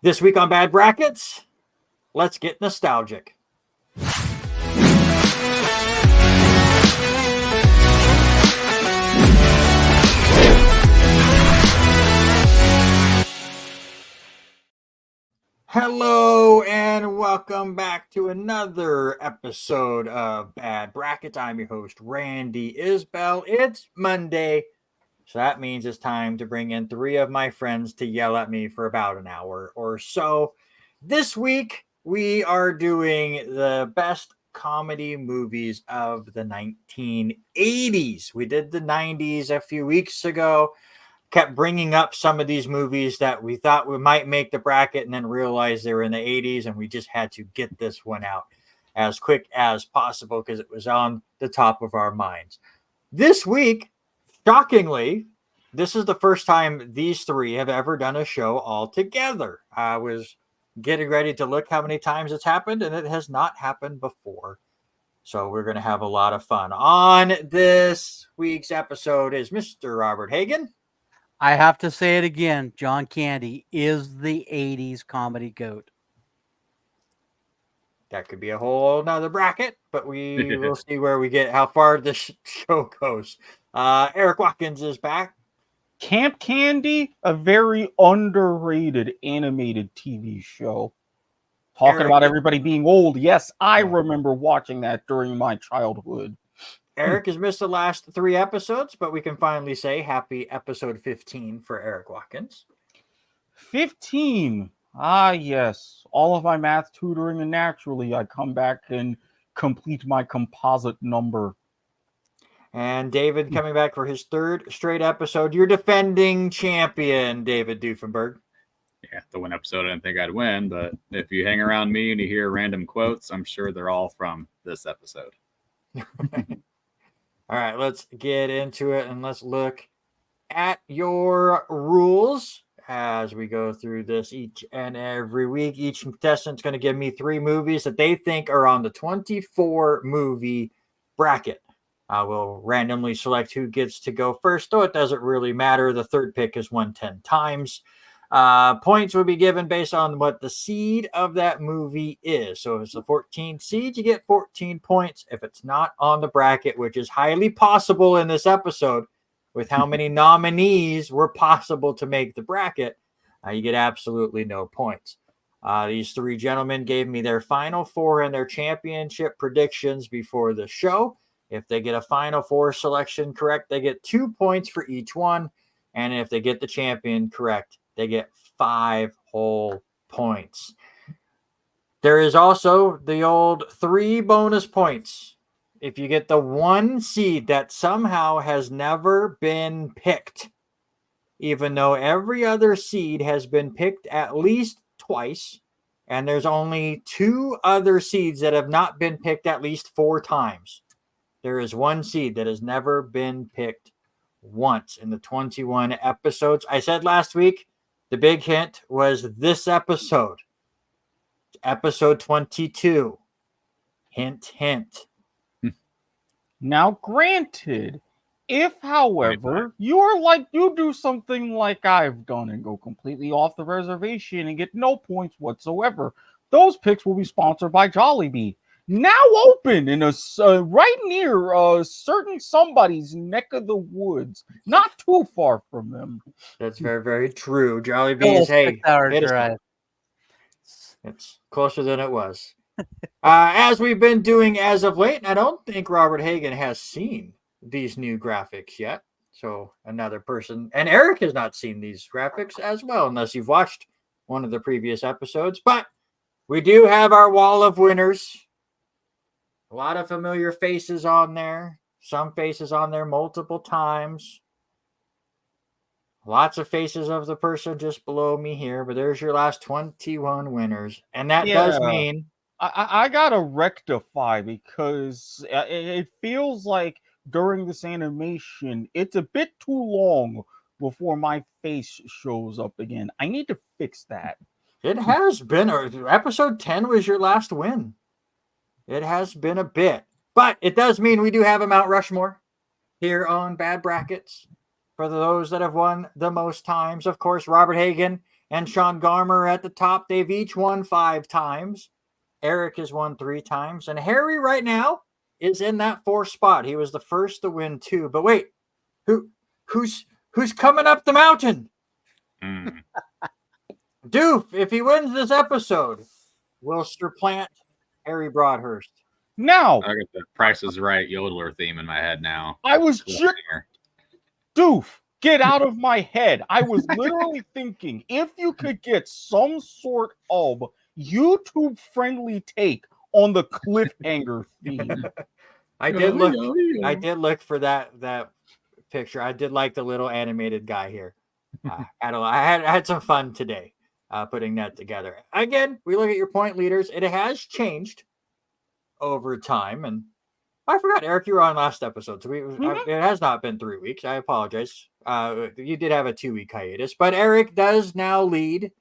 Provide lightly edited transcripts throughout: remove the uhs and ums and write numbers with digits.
This week on Bad Brackets, let's get nostalgic. Hello and welcome back to another episode of Bad Brackets. I'm your host, Randy Isbell. It's Monday, so that means it's time to bring in three of my friends to yell at me for about an hour or so. This week, we are doing the best comedy movies of the 1980s. We did the 90s a few weeks ago. Kept bringing up some of these movies that we thought we might make the bracket and then realized they were in the 80s, and we just had to get this one out as quick as possible because it was on the top of our minds. This week, shockingly, this is the first time these three have ever done a show all together. I was getting ready to look how many times it's happened, and it has not happened before. So we're going to have a lot of fun. On this week's episode is Mr. Robert Hagen. I have to say it again. John Candy is the 80s comedy goat. That could be a whole nother bracket, but we will see where we get, how far this show goes. Eric Watkins is back. Camp Candy, a very underrated animated TV show. Talking about everybody being old. Yes, I remember watching that during my childhood. Eric has missed the last 3 episodes, but we can finally say happy episode 15 for Eric Watkins. 15. Ah, yes. All of my math tutoring, and naturally I come back and complete my composite number. And David coming back for his 3rd straight episode. Your defending champion, David Doofenberg. Yeah, the one episode I didn't think I'd win, but if you hang around me and you hear random quotes, I'm sure they're all from this episode. All right, let's get into it and let's look at your rules as we go through this each and every week. Each contestant's going to give me 3 movies that they think are on the 24 movie bracket. I will randomly select who gets to go first, though it doesn't really matter. The 3rd pick is 110 times. Points will be given based on what the seed of that movie is. So if it's the 14th seed, you get 14 points. If it's not on the bracket, which is highly possible in this episode, with how many nominees were possible to make the bracket, you get absolutely no points. These 3 gentlemen gave me their Final Four and their championship predictions before the show. If they get a Final Four selection correct, they get 2 points for each one. And if they get the champion correct, they get 5 whole points. There is also the old 3 bonus points. If you get the 1 seed that somehow has never been picked, even though every other seed has been picked at least twice, and there's only 2 other seeds that have not been picked at least 4 times. There is 1 seed that has never been picked once in the 21 episodes. I said last week, the big hint was this episode. Episode 22. Hint, hint. Now, granted, if, however, you do something like I've done and go completely off the reservation and get no points whatsoever, those picks will be sponsored by Jollibee. Now open in a right near a certain somebody's neck of the woods, not too far from them. That's very, very true. Jollibee is, hey, it's closer than it was. As we've been doing as of late, I don't think Robert Hagen has seen these new graphics yet. So another person, and Eric has not seen these graphics as well, unless you've watched one of the previous episodes. But we do have our wall of winners. A lot of familiar faces on there. Some faces on there multiple times. Lots of faces of the person just below me here. But there's your last 21 winners. And that does mean... I got to rectify because it feels like during this animation, it's a bit too long before my face shows up again. I need to fix that. It has been... Episode 10 was your last win. It has been a bit, but it does mean we do have a Mount Rushmore here on Bad Brackets for those that have won the most times. Of course, Robert Hagen and Sean Garmer at the top. They've each won 5 times. Erik has won 3 times. And Harry right now is in that 4th spot. He was the first to win 2. But wait, who's coming up the mountain? Mm. Doof, if he wins this episode, will supplant Harry Broadhurst. Now, I got the Price is Right yodeler theme in my head now. I was just Doof, get out of my head. I was literally thinking if you could get some sort of YouTube friendly take on the cliffhanger theme. I did look for that picture. I did like the little animated guy here. I had some fun today putting that together. Again, we look at your point leaders. It has changed over time, and I forgot, Erik, you were on last episode, so it has not been 3 weeks. I apologize. You did have a 2-week hiatus, but Erik does now lead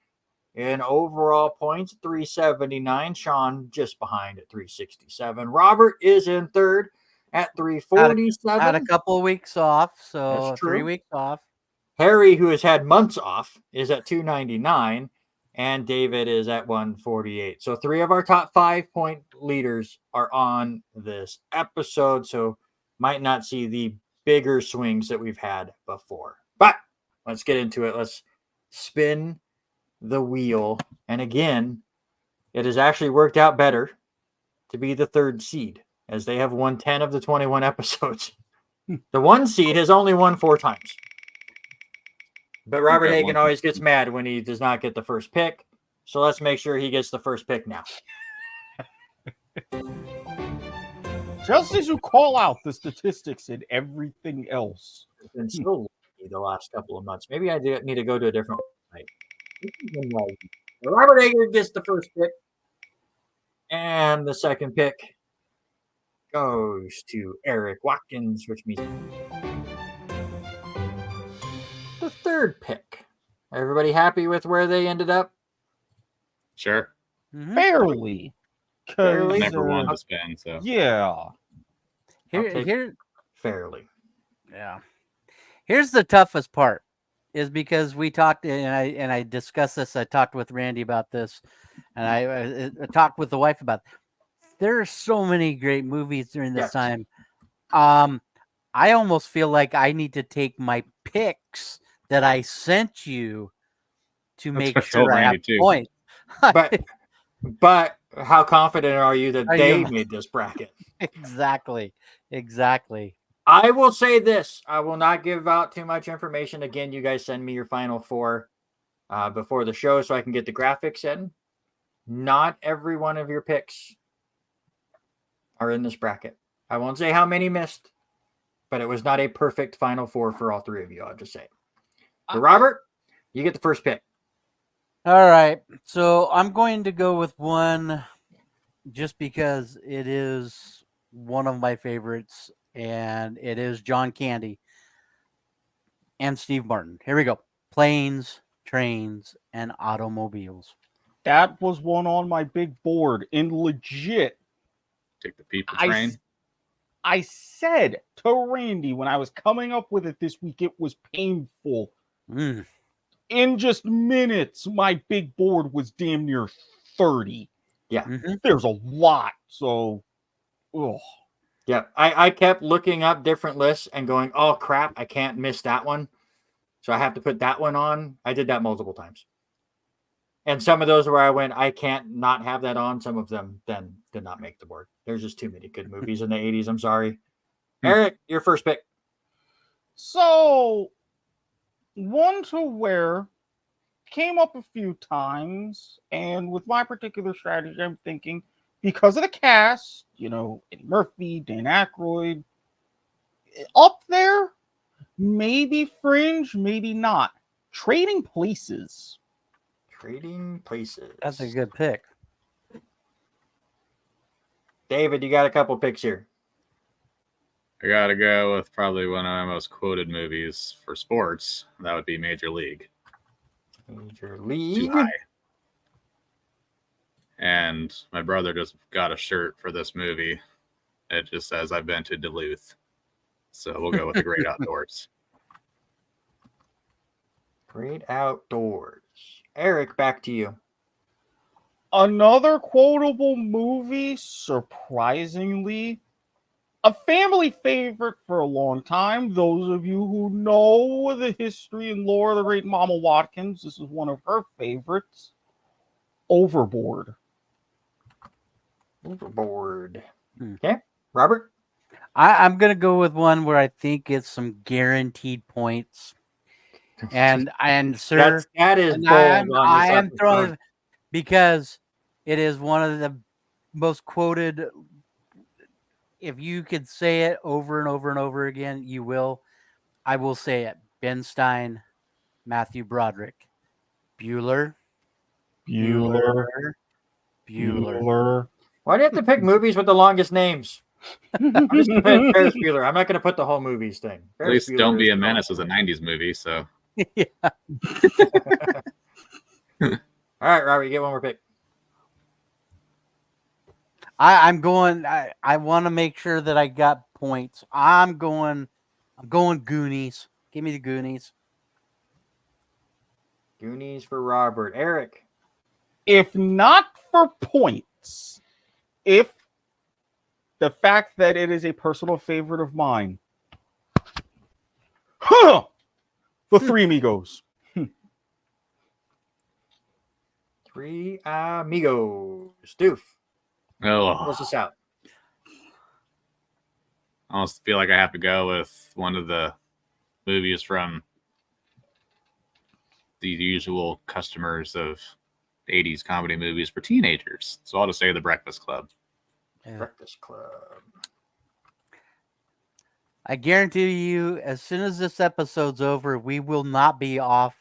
in overall points, 379. Sean just behind at 367. Robert is in third at 347. Had a couple of weeks off, so That's true. 3 weeks off. Harry, who has had months off, is at 299, and David is at 148. So 3 of our top 5 point leaders are on this episode, so might not see the bigger swings that we've had before. But let's get into it. Let's spin the wheel. And again, it has actually worked out better to be the 3rd seed, as they have won 10 of the 21 episodes. The 1 seed has only won 4 times. But Robert Hagen always gets mad when he does not get the first pick. So let's make sure he gets the first pick now. Just as you call out the statistics and everything else. It's been so lucky the last couple of months. Maybe I need to go to a different site. Robert Hagen gets the first pick. And the second pick goes to Erik Watkins, which means the 3rd pick. Everybody happy with where they ended up? Sure. Fairly. Fairly? Never wanted to spend, so. Yeah. Fairly. Yeah. Here's the toughest part, is because we talked, and I discussed this. I talked with Randy about this, and I talked with the wife about it. There are so many great movies during this time. I almost feel like I need to take my picks that I sent you to make sure I have points. But how confident are you that they made this bracket? Exactly. I will say this. I will not give out too much information. Again, you guys send me your final 4 before the show so I can get the graphics in. Not every one of your picks are in this bracket. I won't say how many missed, but it was not a perfect final 4 for all 3 of you. I'll just say. But Robert, you get the first pick. All right. So I'm going to go with one just because it is one of my favorites, and it is John Candy and Steve Martin. Here we go. Planes, Trains, and Automobiles. That was one on my big board, and legit. Take the people train. I said to Randy when I was coming up with it this week, it was painful. In just minutes, my big board was damn near 30. Yeah. There's a lot. So, yeah, I kept looking up different lists and going, oh, crap, I can't miss that one. So I have to put that one on. I did that multiple times. And some of those where I went, I can't not have that on. Some of them then did not make the board. There's just too many good movies in the 80s. I'm sorry. Erik, your first pick. So, one to where came up a few times, and with my particular strategy, I'm thinking because of the cast, Eddie Murphy, Dan Aykroyd, up there, maybe Fringe, maybe not. Trading Places. Trading Places. That's a good pick. David, you got a couple picks here. I gotta go with probably one of my most quoted movies for sports. That would be Major League. Major League. Too high. And my brother just got a shirt for this movie. It just says, I've been to Duluth. So we'll go with The Great Outdoors. Great Outdoors. Eric, back to you. Another quotable movie, surprisingly, a family favorite for a long time. Those of you who know the history and lore of the great Mama Watkins, this is one of her favorites. Overboard. Overboard. Hmm. Okay, Robert. I'm gonna go with one where I think it's some guaranteed points. And sir, that is and bold on I this am throwing episode. because it is one of the most quoted. If you could say it over and over and over again, you will. I will say it. Ben Stein, Matthew Broderick, Bueller. Why do you have to pick movies with the longest names? I'm just gonna put Ferris Bueller. I'm not gonna put the whole movies thing. At Ferris least Don't Bueller Be is a the Menace one. was a 90s movie, so. Yeah. All right, Robert, you get one more pick. I'm going. I want to make sure that I got points. I'm going Goonies. Give me the Goonies. Goonies for Robert. Eric. If not for points, if the fact that it is a personal favorite of mine, the Three Amigos. Three Amigos. Doof. Oh, Close this out. I almost feel like I have to go with one of the movies from the usual customers of 80s comedy movies for teenagers. So I'll just say The Breakfast Club. Yeah. Breakfast Club. I guarantee you, as soon as this episode's over, we will not be off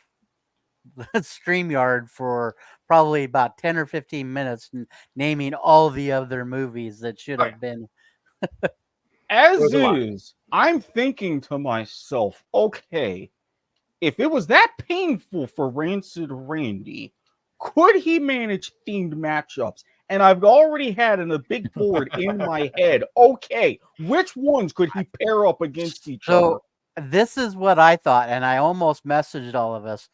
the StreamYard for probably about 10 or 15 minutes naming all the other movies that should have been. As There's a lot. is, I'm thinking to myself, okay, if it was that painful for Rancid Randy, could he manage themed matchups? And I've already had in a big board in my head, okay, which ones could he pair up against each other? So this is what I thought, and I almost messaged all of us.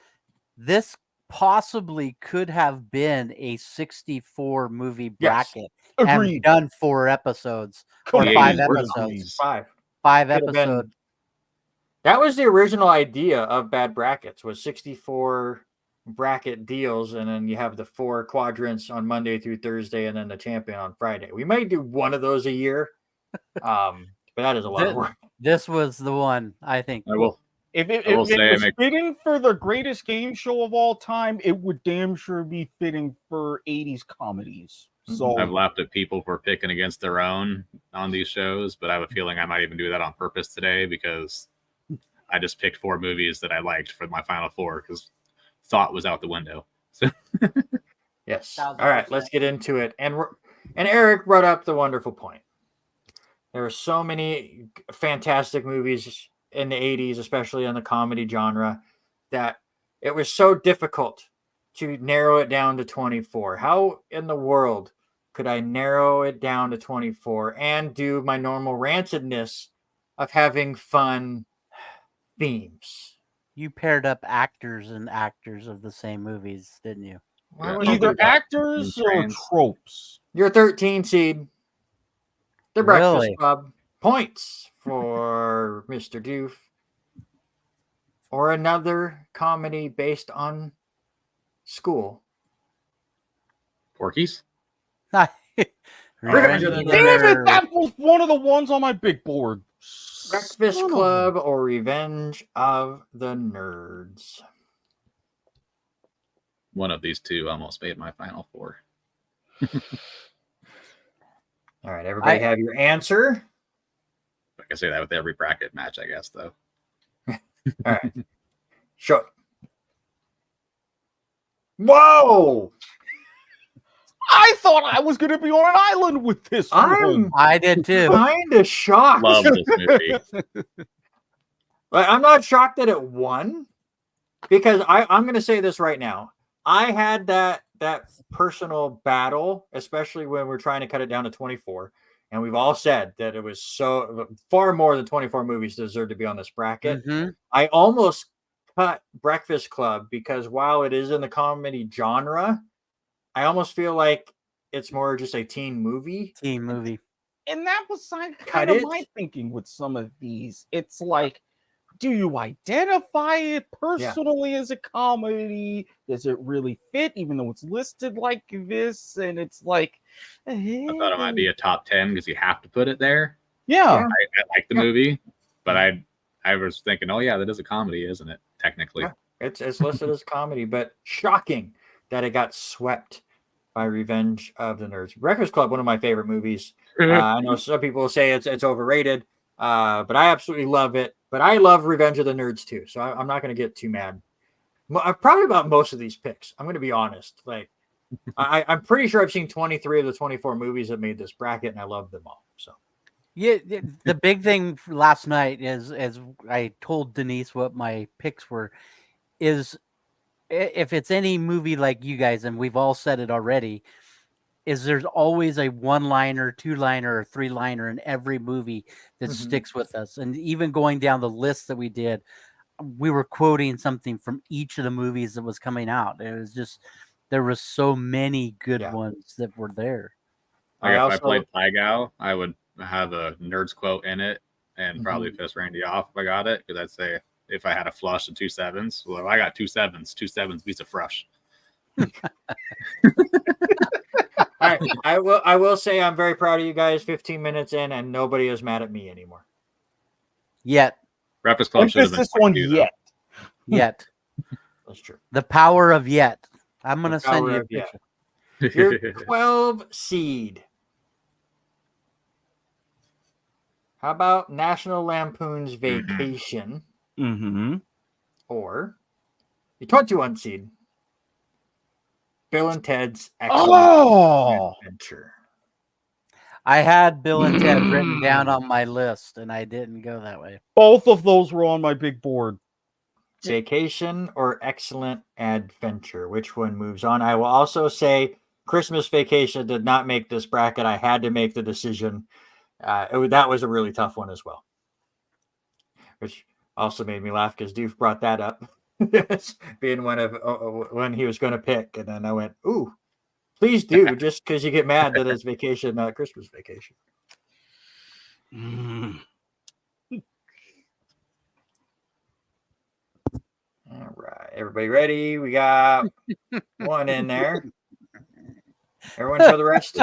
This possibly could have been a 64 movie bracket Agreed. and done 4 episodes or Completely 5 agreed. episodes. Five. 5 Could have been- episodes. That was the original idea of bad brackets, was 64 bracket deals, and then you have the 4 quadrants on Monday through Thursday, and then the champion on Friday. We might do one of those a year, but that is a lot of work. This was the one, I think. I will. If it, I will if it say I was make- fitting for the greatest game show of all time, it would damn sure be fitting for 80s comedies. So I've laughed at people for picking against their own on these shows, but I have a feeling I might even do that on purpose today because I just picked 4 movies that I liked for my final 4 because thought was out the window. So Yes. All 1000%. right, let's get into it. And Eric brought up the wonderful point. There are so many fantastic movies in the 80s, especially in the comedy genre, that it was so difficult to narrow it down to 24. How in the world could I narrow it down to 24 and do my normal rancidness of having fun themes? You paired up actors and actors of the same movies, didn't you? Why would I do either that? actors or Trans. tropes. Your 13 seed, The Breakfast Really? Club, points for Mr. Doof. Or another comedy based on school. Porky's? Revenge of the Damn it, Nerds. that was one of the ones on my big board. Breakfast Son of a- Club or Revenge of the Nerds. One of these two almost made my final 4. All right, everybody have your answer. I can say that with every bracket match, I guess, though. All right. Show it. Whoa! I thought I was going to be on an island with this one. I did too. Kind of shocked. Love this movie. Like, I'm not shocked that it won because I'm going to say this right now. I had that personal battle, especially when we're trying to cut it down to 24. And we've all said that it was so far more than 24 movies deserve to be on this bracket. Mhm. I almost cut Breakfast Club because while it is in the comedy genre, I almost feel like it's more just a teen movie. Teen movie. And that was kind Cut of it. my thinking with some of these. It's like, do you identify it personally as a comedy? Does it really fit, even though it's listed like this? And it's like, I thought it might be a top 10 because you have to put it there. yeah. Yeah. I like the movie, but I was thinking, oh yeah, that is a comedy, isn't it? Technically. Yeah. It's listed as comedy, but shocking that it got swept by Revenge of the Nerds. Breakfast Club, one of my favorite movies. I know some people say it's overrated, but I absolutely love it. But I love Revenge of the Nerds too, so I'm not going to get too mad. Probably about most of these picks. I'm going to be honest. Like, I'm pretty sure I've seen 23 of the 24 movies that made this bracket, and I love them all. So. Yeah, the big thing last night is, as I told Denise what my picks were, is if it's any movie like you guys, and we've all said it already, is there's always a one-liner, two-liner, or three-liner in every movie that sticks with us. And even going down the list that we did, we were quoting something from each of the movies that was coming out. It was just, there was so many good ones that were there. Like if I played Plagao, I would have a Nerds quote in it and probably piss Randy off if I got it, because I'd say if I had a flush of 2 7s, well, I got 2 7s. 2 7s beats a frush. All right, I will say I'm very proud of you guys. 15 minutes in, and nobody is mad at me anymore. Yet. Breakfast Club should have been this one yet. Yet. That's true. The power of yet. I'm going to send you a picture. Your 12 seed. How about National Lampoon's Vacation? Or your 21 seed, Bill and Ted's Excellent Adventure. I had Bill and Ted written down on my list, and I didn't go that way. Both of those were on my big board. Vacation or Excellent Adventure? Which one moves on? I will also say Christmas Vacation did not make this bracket. I had to make the decision. That was a really tough one as well, which also made me laugh because Doof brought that up being one of when he was going to pick, and then I went, "Ooh, please do," just because you get mad that it's Vacation, not Christmas Vacation. All right, everybody ready? We got one in there. Everyone show the rest.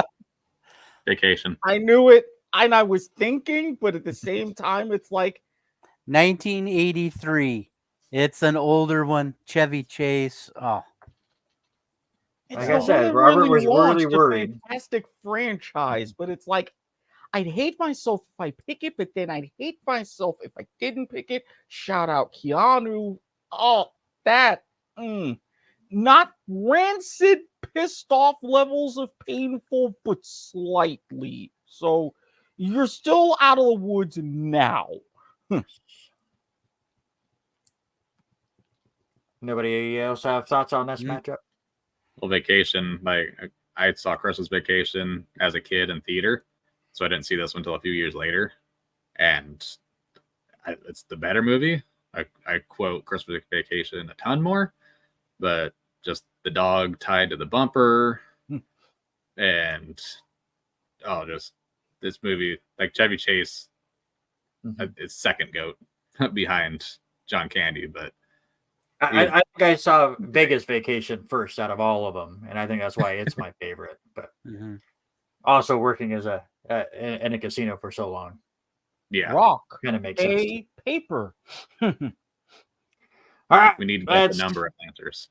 Vacation. I knew it, and I was thinking, but at the same time, it's like 1983. It's an older one. Chevy Chase. Oh. Like I said, Robert was really worried. Fantastic franchise, but it's like I'd hate myself if I pick it, but then I'd hate myself if I didn't pick it. Shout out Keanu. Oh, that not rancid, pissed off levels of painful, but slightly. So you're still out of the woods now. Nobody else have thoughts on this matchup? Well, Vacation, like I saw Christmas Vacation as a kid in theater, so I didn't see this one until a few years later, and it's the better movie. I quote Christmas Vacation a ton more, but just the dog tied to the bumper, and just this movie, like Chevy Chase, it's second goat behind John Candy, but. I think I saw Vegas Vacation first out of all of them, and I think that's why it's my favorite. But also working as in a casino for so long, Rock kind of makes sense. Paper. All right, we need to get the number of answers.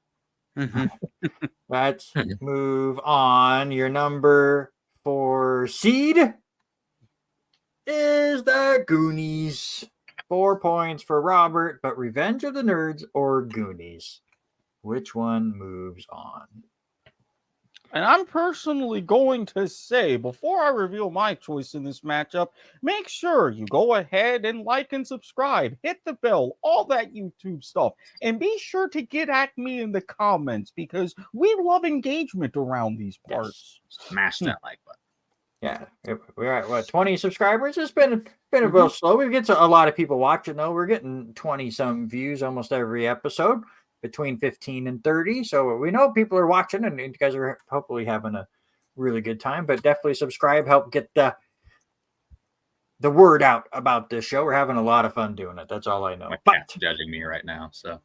Let's move on. Your number 4 seed is the Goonies. 4 points for Robert, but Revenge of the Nerds or Goonies? Which one moves on? And I'm personally going to say, before I reveal my choice in this matchup, make sure you go ahead and like and subscribe, hit the bell, all that YouTube stuff, and be sure to get at me in the comments because we love engagement around these parts. Smash that like button. Yeah, we're at what 20 subscribers. It's been a Mm-hmm. bit slow. We get to a lot of people watching though. We're getting 20 some views almost every episode, between 15 and 30. So we know people are watching, and you guys are hopefully having a really good time. But definitely subscribe, help get the word out about this show. We're having a lot of fun doing it. That's all I know. My But cat's judging me right now. So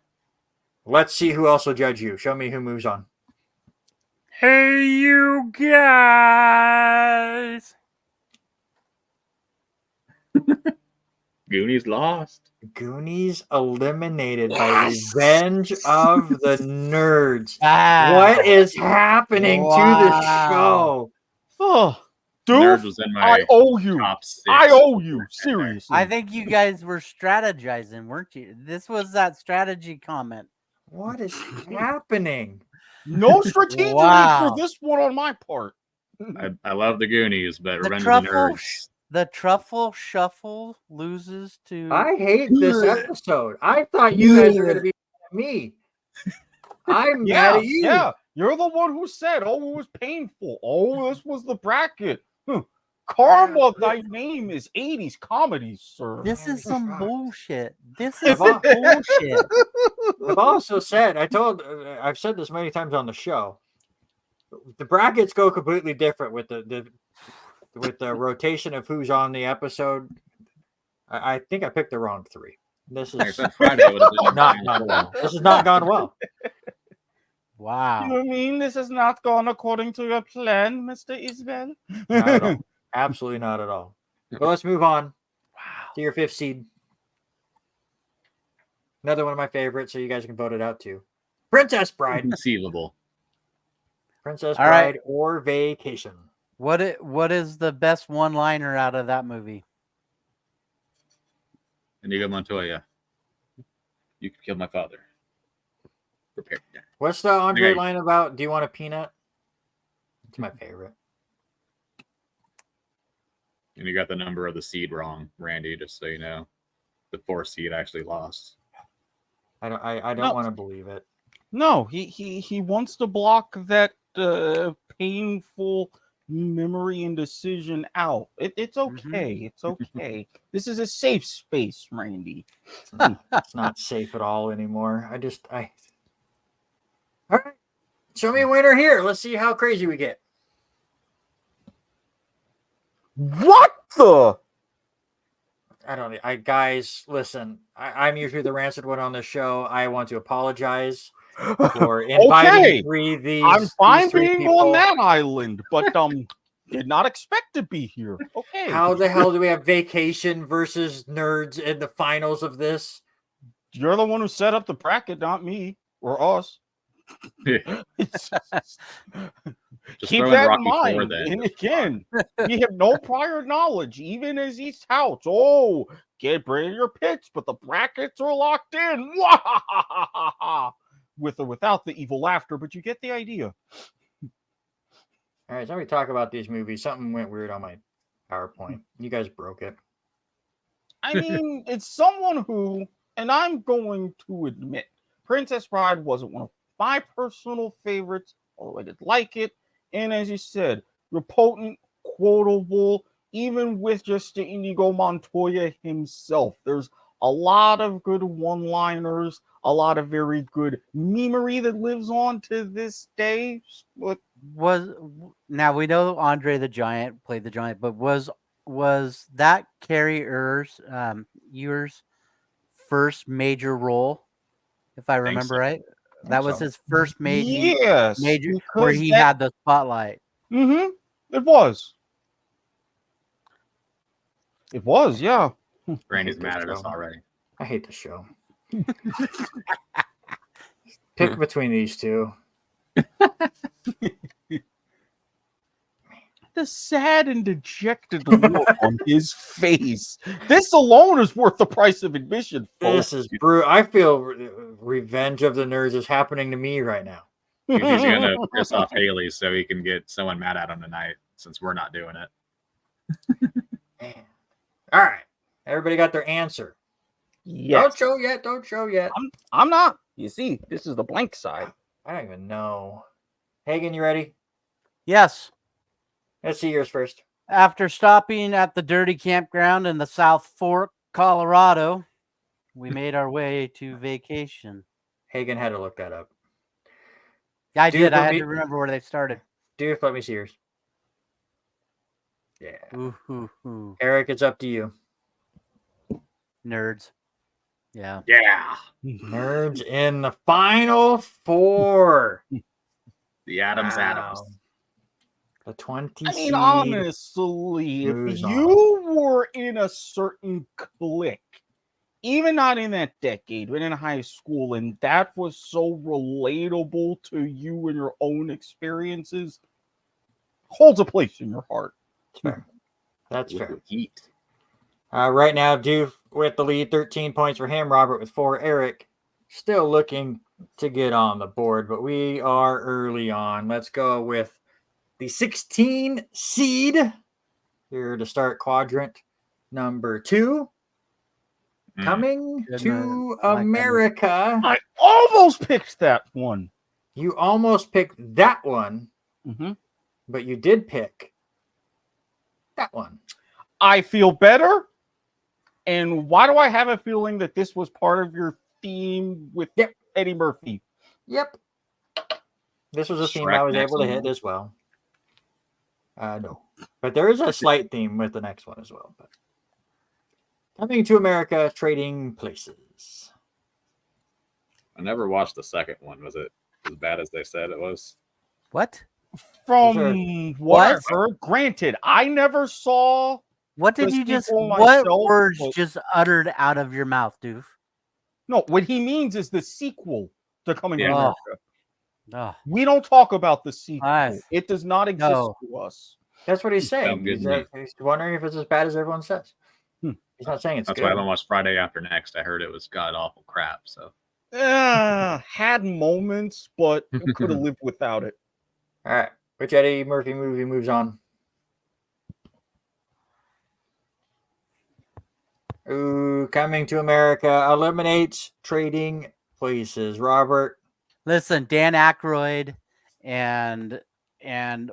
let's see who else will judge you. Show me who moves on. Hey, you guys. Goonies lost. Goonies eliminated by Revenge of the Nerds. Wow. What is happening to the Wow. show? Oh, Nerd dude, was in I my owe you. top 6. I owe you. Seriously. I think you guys were strategizing, weren't you? This was that strategy comment. What is happening? No strategy Wow. for this one on my part. I love the Goonies, but The Revenge of the truffle, Nerds. the truffle shuffle loses to. I hate this episode. I thought you guys were going to be mad at me. I'm mad at you. Yeah, you're the one who said, "Oh, it was painful. Oh, this was the bracket." Karma, thy name is 80s comedy, sir. This is some Fuck. bullshit. This I've is some bullshit. I've also said, I've said this many times on the show. The brackets go completely different with the rotation of who's on the episode. I think I picked the wrong 3. This Like I is said, Friday would have been not gone well. This has not gone well. Wow. You mean this has not gone according to your plan, Mr. Isabel? Not at all. Absolutely not at all. But let's move on to your 5th seed. Another one of my favorites, so you guys can vote it out too. Princess Bride. conceivable. Princess All right. Bride or Vacation. What is the best one-liner out of that movie? Inigo Montoya. You could kill my father. Prepare. What's the Andre Okay. line about? Do you want a peanut? It's my favorite. And you got the number of the seed wrong, Randy, just so you know. The 4 seed actually lost. I don't No. want to believe it. No, he wants to block that painful memory and decision out. It's okay. It's okay. This is a safe space, Randy. It's not safe at all anymore. All right. Show me a winner here. Let's see how crazy we get. What the? I don't know. Guys, listen. I'm usually the rancid one on the show. I want to apologize for inviting these. I'm fine these 3 being people. on that island, but did not expect to be here. Okay. How the hell do we have Vacation versus Nerds in the finals of this? You're the one who set up the bracket, not me or us. Just Keep throw in that in Rocky IV mind. then. And again, we have no prior knowledge, even as he touts. Oh, get ready your picks, but the brackets are locked in. With or without the evil laughter, but you get the idea. All right, so we talk about these movies. Something went weird on my PowerPoint. You guys broke it. I mean, it's someone who, and I'm going to admit, Princess Bride wasn't one of my personal favorites, although I did like it. And as you said, you're potent, quotable, even with just the Inigo Montoya himself. There's a lot of good one-liners, a lot of very good memery that lives on to this day. But Now we know Andre the Giant played the Giant, but was that Carrie Ewer's first major role, if I remember so. right? That was so. his first major yes, where he had the spotlight. Mm-hmm. It was. It was, yeah. Randy's I hate mad this at us show. already. I hate the show. Pick between these 2. The sad and dejected look on his face. This alone is worth the price of admission, folks. This is brutal. I feel Revenge of the Nerds is happening to me right now. He's going to piss off Haley so he can get someone mad at him tonight since we're not doing it. Man. All right. Everybody got their answer. Yes. Don't show yet. Don't show yet. I'm not. You see, this is the blank side. I don't even know. Hagen, you ready? Yes. Let's see yours first. After stopping at the dirty campground in the South Fork, Colorado, we made our way to vacation. Hagen had to look that up. I Dude, did. I let had me- to remember where they started. Dude, let me see yours. Yeah. Ooh, ooh, ooh. Eric, it's up to you. Nerds. Yeah. Yeah. Nerds in the final four. The Adams Adams. Wow. The 20 I mean, seed. honestly, if moves you were in a certain clique, even not in that decade, but in high school, and that was so relatable to you and your own experiences, holds a place in your heart. That's fair. That's fair. Liquid heat. Right now, Doof with the lead, 13 points for him. Robert with 4. Eric still looking to get on the board, but we are early on. Let's go with the 16 seed here to start quadrant number 2. Coming Goodness, to my goodness. America. I almost picked that one. You almost picked that one, Mm-hmm. but you did pick that one. I feel better. And why do I have a feeling that this was part of your theme with Yep. Eddie Murphy? Yep. This was a theme Shrek I was next able to one. hit as well. No. But there is a slight theme with the next one as well. But coming to America, trading places. I never watched the second one. Was it as bad as they said it was? What? From Sure. what I've What? heard, granted, I never saw. What did The you just? sequel What myself, words but- just uttered out of your mouth, Doof? No, what he means is the sequel to Coming to Yeah. America. Oh, We don't talk about the sequel. Nice. It does not exist No. to us. That's what he's saying. Sound good He's, to me. he's wondering if it's as bad as everyone says. Hmm. He's not saying it's That's good. why I don't watch Friday After Next. I heard it was god awful crap. So Had moments, but could have lived without it. All right. Which Eddie Murphy movie moves on? Ooh, Coming to America eliminates trading places. Robert. listen, Dan Aykroyd and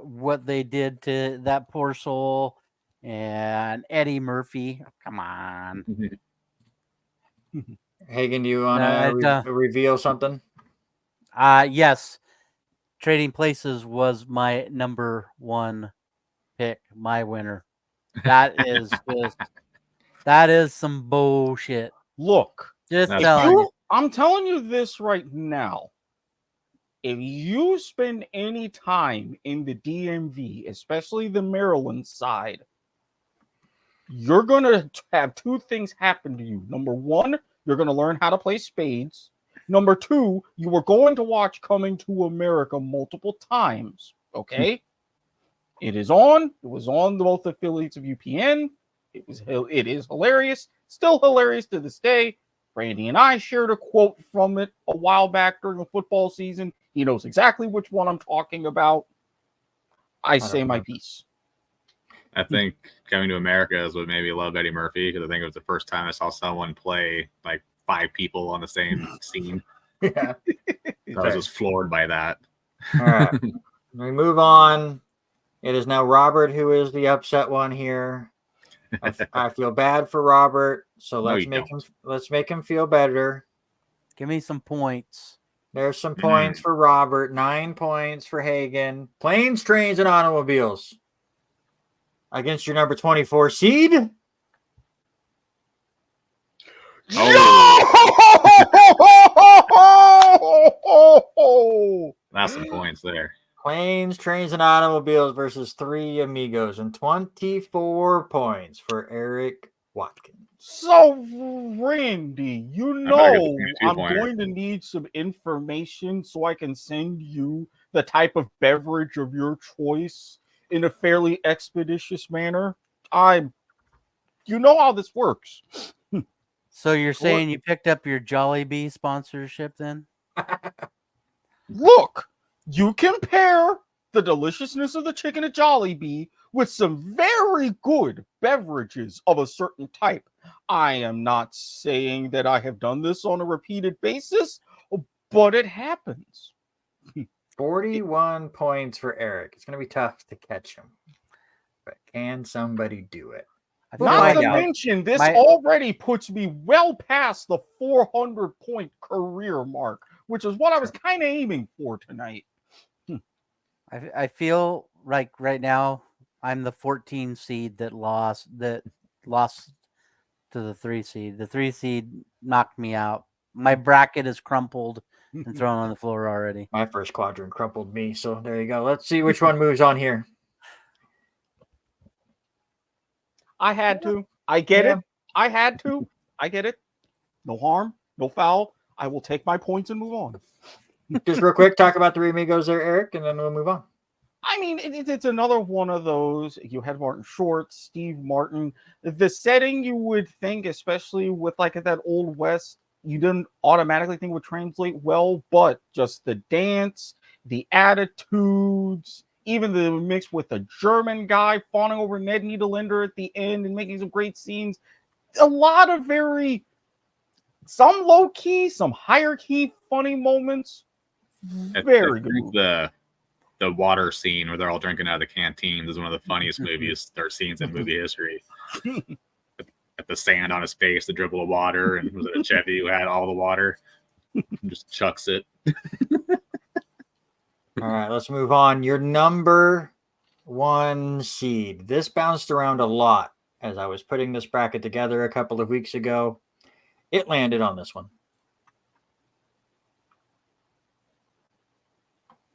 what they did to that poor soul and Eddie Murphy. Come on. Hagen, do you want No, to reveal something? Yes. Trading Places was my number one pick, my winner. That is that is some bullshit. Look, Just That's telling you. I'm telling you this right now. If you spend any time in the DMV, especially the Maryland side, you're going to have two things happen to you. Number one, you're going to learn how to play spades. Number two, you are going to watch Coming to America multiple times. Okay? It is on. It was on both affiliates of UPN. It is hilarious. Still hilarious to this day. Randy and I shared a quote from it a while back during the football season. He knows exactly which one I'm talking about. I say my piece. I think Coming to America is what made me love Eddie Murphy, because I think it was the first time I saw someone play like 5 people on the same scene. Yeah. I was just floored by that. All right. We move on. It is now Robert who is the upset one here. I feel bad for Robert, so No, let's you make him feel better. Give me some points. There's some points for Robert, 9 points for Hagen. Planes, Trains, and Automobiles against your number 24 seed. Oh! That's some points there. Planes, Trains, and Automobiles versus Three Amigos, and 24 points for Eric Watkins. So, Randy, you I better get know the I'm two-pointer. going to need some information so I can send you the type of beverage of your choice in a fairly expeditious manner. You know how this works. So you're saying you picked up your Jollibee sponsorship then? Look, you compare the deliciousness of the chicken at Jollibee with some very good beverages of a certain type. I am not saying that I have done this on a repeated basis, but it happens. 41 points for Eric. It's going to be tough to catch him. But can somebody do it? I feel Not like to out. mention, this my- already puts me well past the 400-point career mark, which is what I was kind of aiming for tonight. I feel like right now I'm the 14 seed that lost to the 3 seed. The 3 seed knocked me out. My bracket is crumpled and thrown on the floor already. My first quadrant crumpled me, so there you go. Let's see which one moves on here. I had to. I get Yeah. it. I had to. I get it. No harm, no foul. I will take my points and move on. Just real quick, talk about Three Amigos there, Eric, and then we'll move on. I mean, it's another one of those. You had Martin Short, Steve Martin. The setting you would think, especially with like that Old West, you didn't automatically think would translate well, but just the dance, the attitudes, even the mix with the German guy fawning over Ned Niederländer at the end and making some great scenes. A lot of some low key, some higher key funny moments. Very good. The water scene where they're all drinking out of the canteen is one of the funniest movies or scenes in movie history. At the sand on his face, the dribble of water, and was it a Chevy who had all the water? And just chucks it. All right, let's move on. Your number 1 seed. This bounced around a lot as I was putting this bracket together a couple of weeks ago. It landed on this one.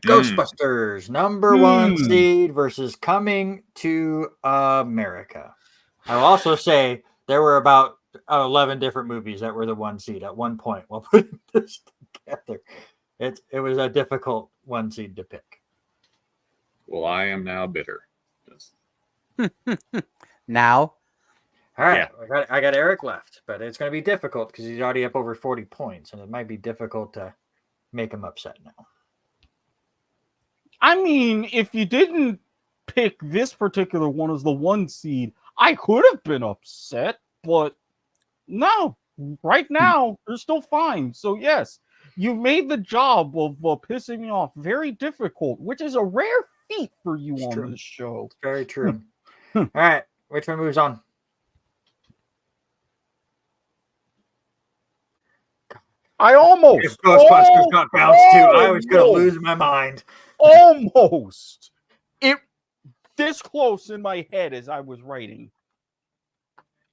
Ghostbusters, number 1 seed versus Coming to America. I will also say there were about 11 different movies that were the 1 seed at one point while putting this together. It was a difficult 1 seed to pick. Well, I am now bitter. Now, All right, I got Eric left, but it's going to be difficult because he's already up over 40 points, and it might be difficult to make him upset now. I mean, if you didn't pick this particular one as the 1 seed, I could have been upset, but no. Right now, you're still fine. So yes, you made the job of pissing me off very difficult, which is a rare feat for you It's on true. this show. Very true. All right, which one moves on? I almost. If Ghostbusters got bounced too, I was going to lose my mind. Almost. It this close in my head as I was writing.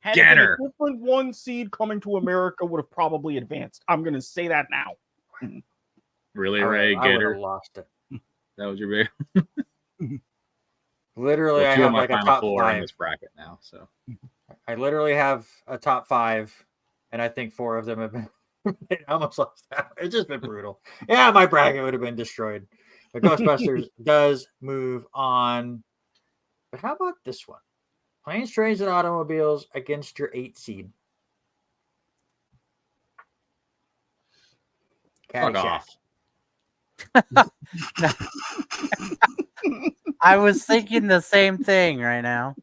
Had it been a different 1 seed Coming to America would have probably advanced. I'm going to say that now. Really, Ray? I would Gator? have lost it. That was your big. Literally, I Two of have my like a final top 4 in 5. this bracket now. So I literally have a top 5, and I think 4 of them have been. I almost lost that. It's just been brutal. Yeah, my bracket would have been destroyed. But Ghostbusters does move on. But how about this one? Planes, Trains, and Automobiles against your 8 seed. fuck Caddyshack. off. I was thinking the same thing right now.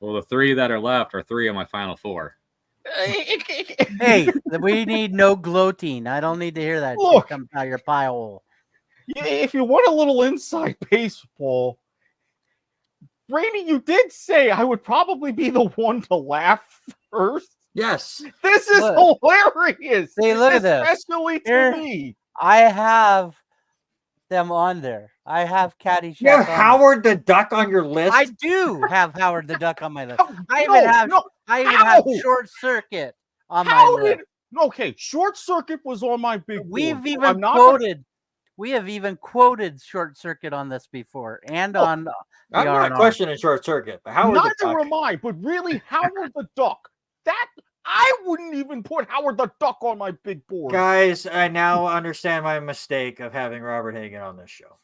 Well, the 3 that are left are 3 of my final 4. Hey, we need no gloating. I don't need to hear that shit come out your pie hole. If you want a little inside baseball, Brady, you did say I would probably be the one to laugh first. Yes. This is hilarious. See, look at this. Especially to Here, me. I have them on there. I have Caddyshack. You have on Howard the Duck on your list? I do have Howard the Duck on my list. I I even have Short Circuit on my list. Okay, Short Circuit was on my big board. We have even quoted Short Circuit on this before, and on the I'm not R&R. questioning Short Circuit, but Howard the Duck. Neither am I, but really, Howard the Duck. That I wouldn't even put Howard the Duck on my big board. Guys, I now understand my mistake of having Robert Hagen on this show.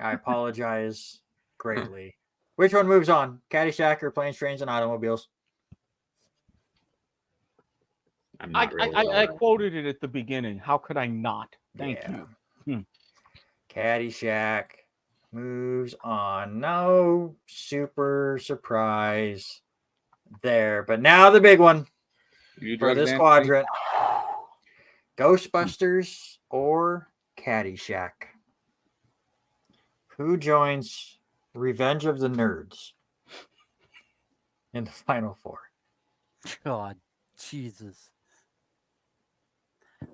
I apologize greatly. Which one moves on? Caddyshack or Planes, Trains, and Automobiles? I quoted it at the beginning. How could I not? Thank you. Caddyshack moves on. No super surprise there. But now the big one for this quadrant. Ghostbusters or Caddyshack? Who joins Revenge of the Nerds in the final four. God, Jesus.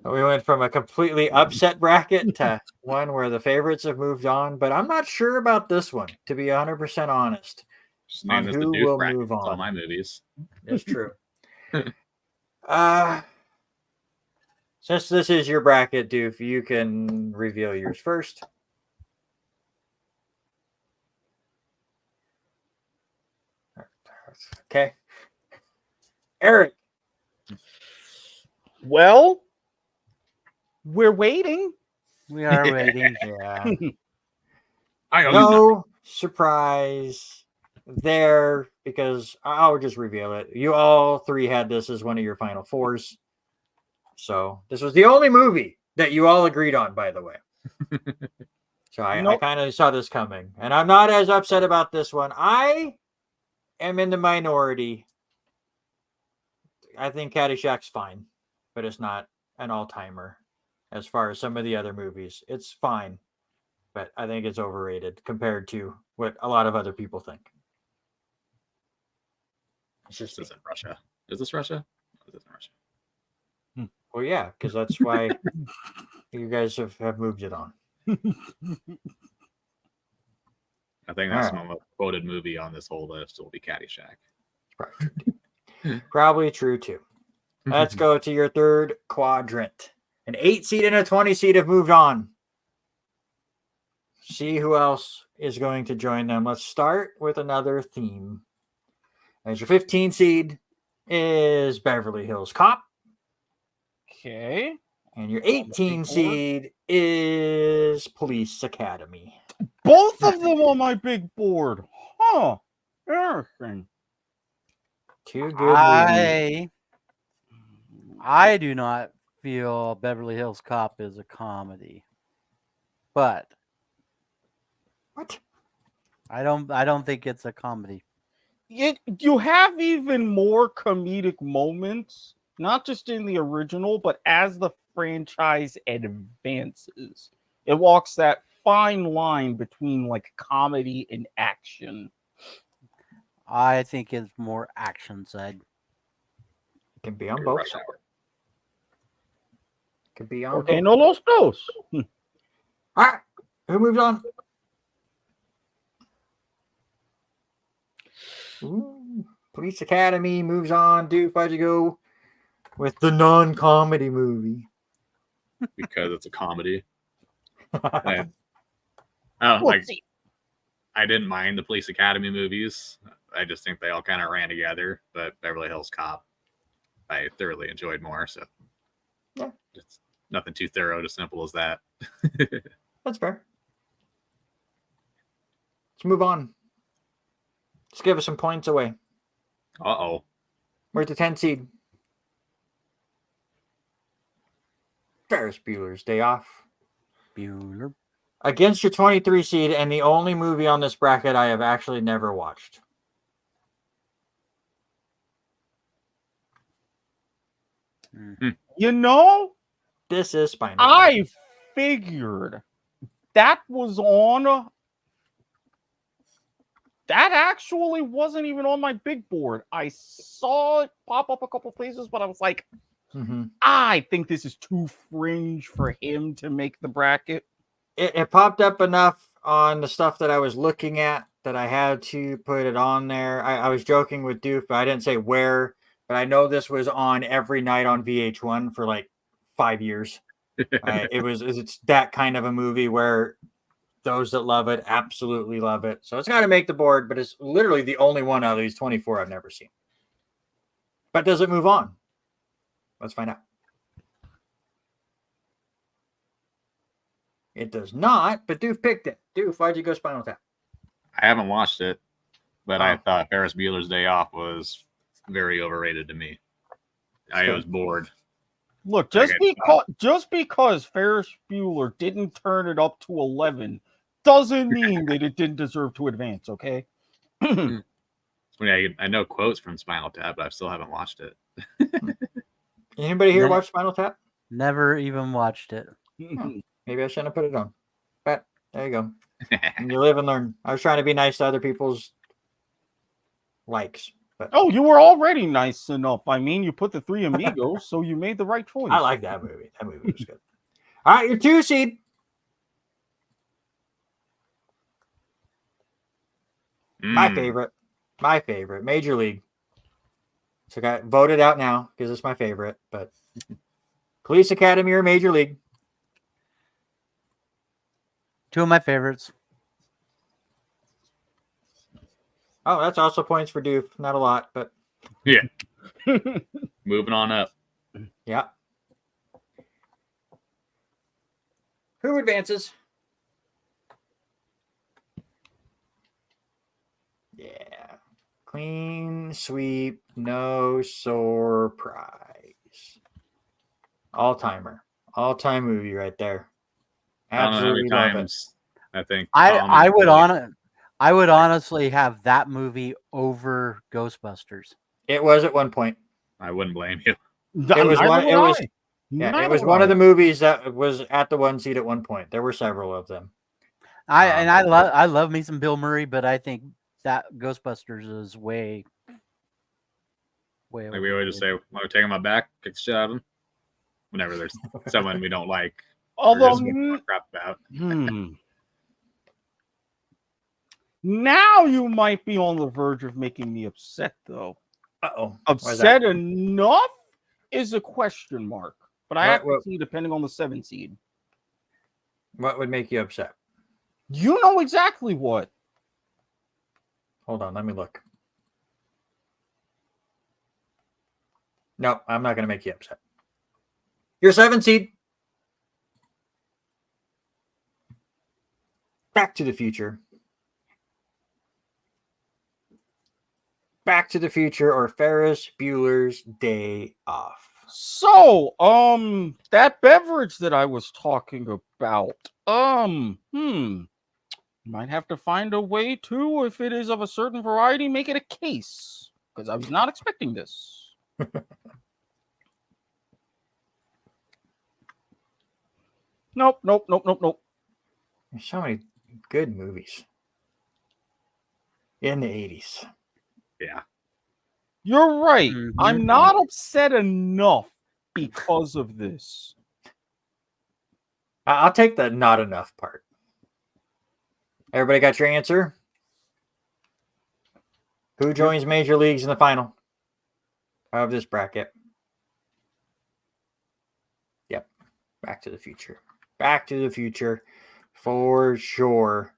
We went from a completely upset bracket to one where the favorites have moved on, but I'm not sure about this one, to be 100% honest. Just name On this the who Doof will bracket. move It's all on. my movies. It's true. Since this is your bracket, Doof, you can reveal yours first. Okay. Eric. Well, we're waiting. We are waiting. Yeah. I owe you nothing. No surprise there because I'll just reveal it. You all three had this as one of your final fours. So this was the only movie that you all agreed on, by the way. So I Nope. kind of saw this coming. And I'm not as upset about this one. I am in the minority. I think Caddyshack's fine, but it's not an all-timer as far as some of the other movies. It's fine, but I think it's overrated compared to what a lot of other people think. It's just This isn't Russia. Is this Russia? This isn't Russia. well, yeah, because that's why you guys have moved it on. I think that's Alright. the most quoted movie on this whole list will be Caddyshack. Probably true too. Probably true too. Let's go to your third quadrant. An 8 seed and a 20 seed have moved on. See who else is going to join them. Let's start with another theme. As your 15 seed is Beverly Hills Cop. Okay. And your 18 seed is Police Academy. Both of them on my big board. Huh. Interesting. Two good movies. I do not feel Beverly Hills Cop is a comedy, but What? I don't think it's a comedy. You have even more comedic moments, not just in the original, but as the franchise advances. It walks that fine line between like comedy and action. I think it's more action side. It can be on You're both. Rush Hour. Could be on Okay, both. no los dos. All right. Who moved on? Ooh, Police Academy moves on. Dude, why'd you go with the non-comedy movie? Because it's a comedy. That's I didn't mind the Police Academy movies. I just think they all kind of ran together. But Beverly Hills Cop, I thoroughly enjoyed more. So Yeah. It's nothing too thorough, just simple as that. fair. Let's move on. Let's give us some points away. Uh-oh. We're at the 10 seed. Ferris Bueller's Day Off. Bueller. Against your 23 seed, and the only movie on this bracket I have actually never watched. You know, This is Spinal Tap. I figured that was on. That actually wasn't even on my big board. I saw it pop up a couple places, but I was like, I think this is too fringe for him to make the bracket. It popped up enough on the stuff that I was looking at that I had to put it on there. I was joking with Doof, but I didn't say where. But I know this was on every night on VH1 for like 5 years. It's that kind of a movie where those that love it absolutely love it. So it's got to make the board, but it's literally the only one out of these 24 I've never seen. But does it move on? Let's find out. It does not, but Doof picked it. Doof, why'd you go Spinal Tap? I haven't watched it, but Oh. I thought Ferris Bueller's Day Off was very overrated to me. I was bored. Look, just because Ferris Bueller didn't turn it up to 11 doesn't mean that it didn't deserve to advance, okay? I mean, I know quotes from Spinal Tap, but I still haven't watched it. Anybody here No. watch Spinal Tap? Never even watched it. Maybe I shouldn't have put it on. But there you go. And you live and learn. I was trying to be nice to other people's likes, but Oh, you were already nice enough. I mean, you put the Three Amigos, so you made the right choice. I like that movie. That movie was good. All right, your 2 seed. My favorite. My favorite. Major League. So got voted out now because it's my favorite, but Police Academy or Major League. 2 of my favorites. Oh, that's also points for Doof. Not a lot, but Yeah. Moving on up. yeah. Who advances? Yeah. Clean sweep, no surprise. All-timer. All-time movie right there. I don't know how many Absolutely love it. times I think I would honestly. I would honestly have that movie over Ghostbusters. It was at one point. I wouldn't blame you. It was one. It was yeah. Neither It was would one I. of the movies that was at the 1 seed at one point. There were several of them. I love me some Bill Murray, but I think that Ghostbusters is way Like we always just say, when we're taking my back, kick the shit out of them. Whenever there's someone we don't like, or Although, just talk crap about. Now you might be on the verge of making me upset, though. Uh-oh. Upset enough is a question mark, but I have to What- see depending on the 7 seed. What would make you upset? You know exactly what. Hold on, let me look. No, I'm not going to make you upset. Your 7 seed. Back to the Future. Back to the Future or Ferris Bueller's Day Off. So, that beverage that I was talking about, might have to find a way to, if it is of a certain variety, make it a case, because I was not expecting this. Nope. There's so many good movies in the 80s. Yeah. You're right. Mhm. I'm not upset enough because of this. I'll take the not enough part. Everybody got your answer? Who joins Major Leagues in the final of this bracket? Yep. Back to the Future. Back to the Future for sure.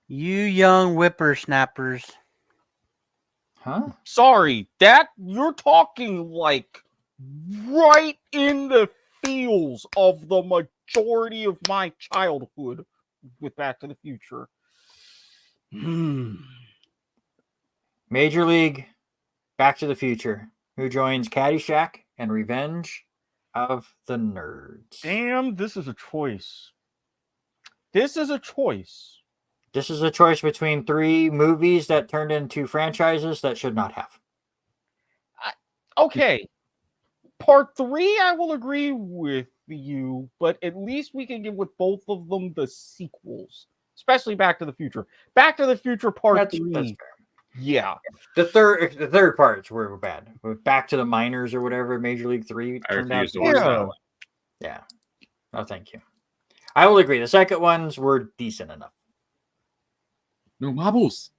You young whippersnappers. Huh? Sorry, that you're talking like right in the feels of the majority of my childhood with Back to the Future. Major League, Back to the Future. Who joins Caddyshack and Revenge of the Nerds? Damn, this is a choice. This is a choice. This is a choice between 3 movies that turned into franchises that should not have. Okay. Part 3, I will agree with you, but at least we can give with both of them the sequels, especially Back to the Future. Back to the Future Part 3. That's fair. Yeah. The third parts were bad. Back to the Minors or whatever, Major League 3 I turned out. refuse to watch that one. Yeah. No, thank you. I will agree. The second ones were decent enough. No marbles.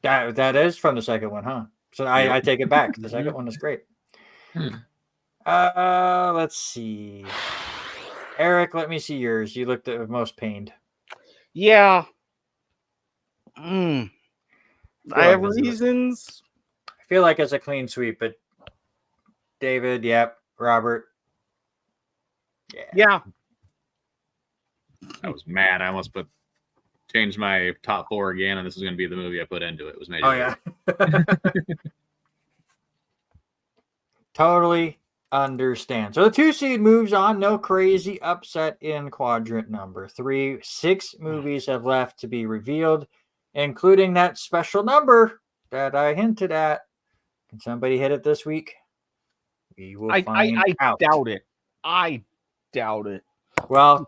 That is from the second one, huh? So I take it back. The second one is great. Let's see. Eric, let me see yours. You looked the most pained. Yeah. I have like this is- reasons. I feel like it's a clean sweep, but David, yep. Robert. Yeah. I was mad. I almost changed my top 4 again, and this is going to be the movie I put into it. Was Major Oh, yeah. Totally understand. So the 2 seed moves on. No crazy upset in quadrant number 3. 6 movies have left to be revealed, including that special number that I hinted at. Can somebody hit it this week? We will find I out. doubt it. I doubt it. Well,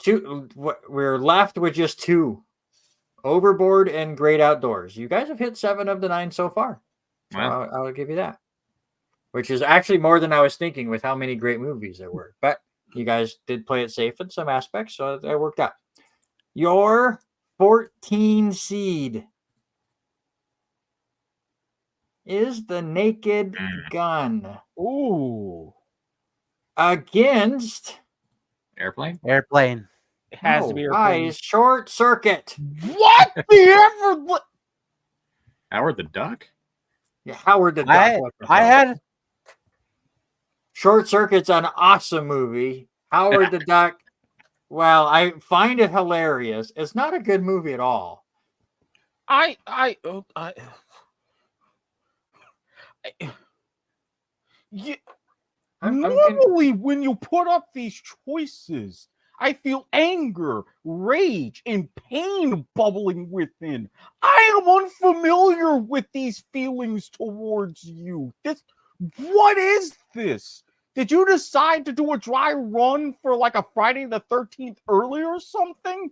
we're left with just 2. Overboard and Great Outdoors. You guys have hit 7 of the 9 so far. So Wow. I'll give you that. Which is actually more than I was thinking with how many great movies there were. But you guys did play it safe in some aspects, so that worked out. Your 14 seed is The Naked Gun Ooh. against Airplane? Airplane. It has to be guys, Short Circuit. What the ever? What? Howard the Duck? Yeah, Howard the Duck. I what the hell? had Short Circuit's an awesome movie. Howard the Duck, well, I find it hilarious. It's not a good movie at all. Yeah, I'm normally, when you put up these choices, I feel anger, rage, and pain bubbling within. I am unfamiliar with these feelings towards you. What is this? Did you decide to do a dry run for like a Friday the 13th early or something?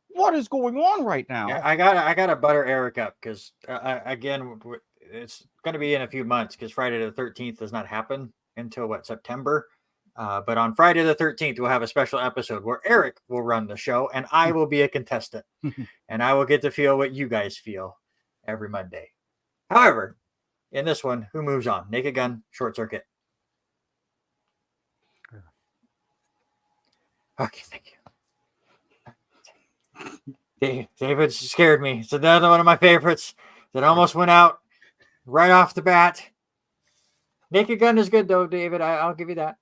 What is going on right now? I gotta butter Eric up because again, it's going to be in a few months because Friday the 13th does not happen until September. But on Friday the 13th, we'll have a special episode where Eric will run the show and I will be a contestant, and I will get to feel what you guys feel every Monday. However, in this one, who moves on? Naked Gun, Short Circuit. Okay, thank you. David scared me. It's another one of my favorites that almost went out right off the bat. Naked Gun is good, though, David. I'll give you that.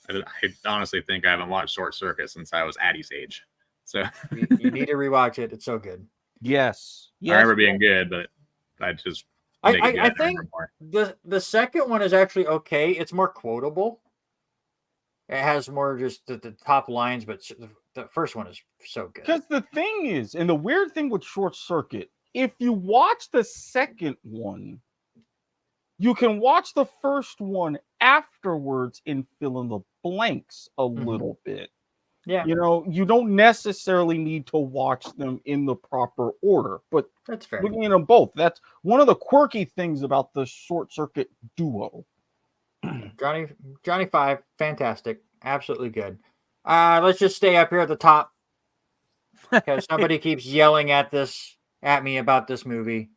I honestly think I haven't watched Short Circuit since I was Addie's age. So You need to rewatch it. It's so good. Yes. I remember being good, but I just I think the second one is actually okay. It's more quotable. It has more just the top lines, but the first one is so good. Because the thing is, and the weird thing with Short Circuit, if you watch the second one, you can watch the first one afterwards and fill in the blanks a little bit. Yeah. You know, you don't necessarily need to watch them in the proper order, but that's fair. Looking at them both, that's one of the quirky things about the Short Circuit duo. Johnny 5, fantastic, absolutely good. Let's just stay up here at the top because somebody keeps yelling at me about this movie,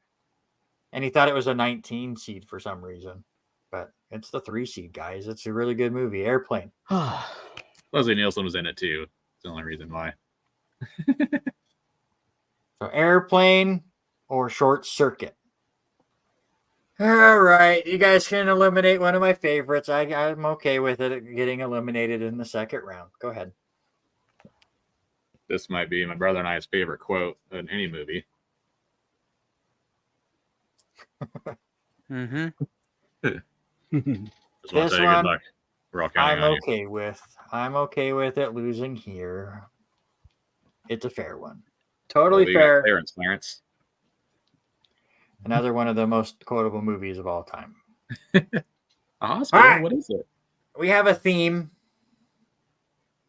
and he thought it was a 19 seed for some reason, but it's the 3 seed, guys. It's a really good movie. Airplane. Leslie Nielsen was in it too. It's the only reason why. So Airplane or Short Circuit. All right, you guys can eliminate one of my favorites. I'm okay with it getting eliminated in the second round. Go ahead. This might be my brother and I's favorite quote in any movie. Mm-hmm. Just want to tell you good luck. We're all counting on you. I'm okay with it losing here. It's a fair one. Totally fair. Clarence. Another one of the most quotable movies of all time. A hospital? Right. What is it? We have a theme